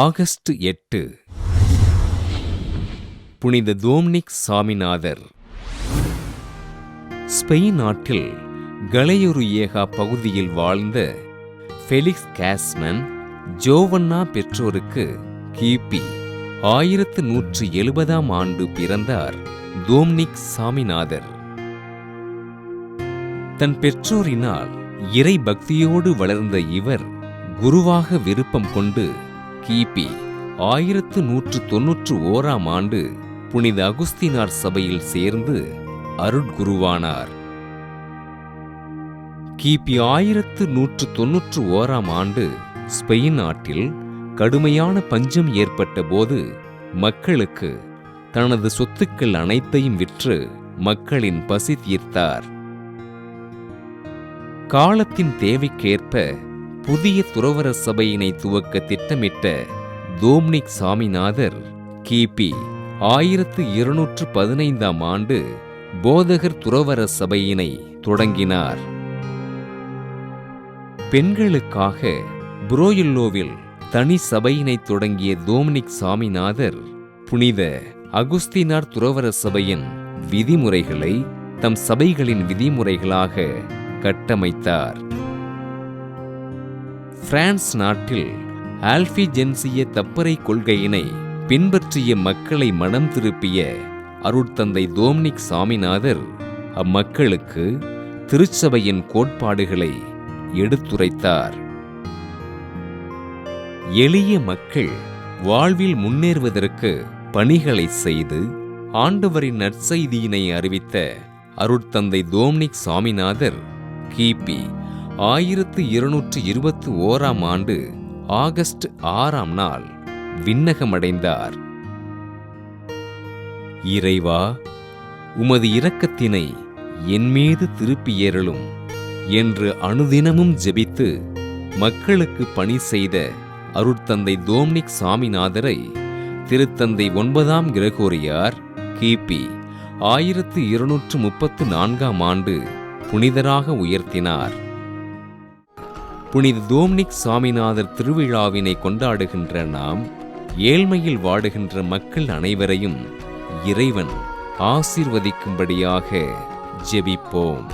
August 8 புனித Dominic Saminathar. Spain நாட்டில் கலையுரியேகா பகுதியில் வாழ்ந்த ஃபெலிக்ஸ் காஸ்மன் ஜோவன்னா பெற்றோருக்கு கிபி 1170 ஆண்டு பிறந்தார் தோம்னிக் சாமிநாதர். தன் பெற்றோரினால் இறை பக்தியோடு வளர்ந்த இவர் குருவாக விருப்பம் கொண்டு கிபி 1191 ஆண்டு புனித அகுஸ்தினார் சபையில் சேர்ந்து அருட்குருவானார். கிபி 1191 ஆண்டு ஸ்பெயின் நாட்டில் கடுமையான பஞ்சம் ஏற்பட்ட போது மக்களுக்கு தனது சொத்துக்கள் அனைத்தையும் விற்று மக்களின் பசி தீர்த்தார். காலத்தின் தேவைக்கேற்ப புதிய துறவற சபையினை துவக்க திட்டமிட்ட தோம்னிக் சாமிநாதர் கிபி 1215 ஆண்டு போதகர் துறவற சபையினை தொடங்கினார். பெண்களுக்காக புரோயுல்லோவில் தனி சபையினை தொடங்கிய தோம்னிக் சாமிநாதர் புனித அகுஸ்தினார் துறவற சபையின் விதிமுறைகளை தம் சபைகளின் விதிமுறைகளாக கட்டமைத்தார். பிரான்ஸ் நாட்டில் ஆல்பிஜென்சிய தப்பறை கொள்கையினை பின்பற்றிய மக்களை மனம் திருப்பிய அருட்தந்தை தோம்னிக் சாமிநாதர் அம்மக்களுக்கு திருச்சபையின் கோட்பாடுகளை எடுத்துரைத்தார். எளிய மக்கள் வாழ்வில் முன்னேறுவதற்கு பணிகளை செய்து ஆண்டவரின் நற்செய்தியினை அறிவித்த அருட்தந்தை தோம்னிக் சாமிநாதர் கிபி 1221 ஆண்டு ஆகஸ்ட் 6 விண்ணகமடைந்தார். இறைவா, உமது இரக்கத்தினை என்மீது திருப்பியேறலும் என்று அனுதினமும் ஜெபித்து மக்களுக்கு பணி செய்த அருட்தந்தை தோம்னிக் சாமிநாதரை திருத்தந்தை 9 கிரகோரியார் கிபி 1234 ஆண்டு புனிதராக உயர்த்தினார். புனித தோம்னிக் சாமிநாதர் திருவிழாவினை கொண்டாடுகின்ற நாம் ஏழ்மையில் வாடுகின்ற மக்கள் அனைவரையும் இறைவன் ஆசீர்வதிக்கும்படியாக ஜெபிப்போம்.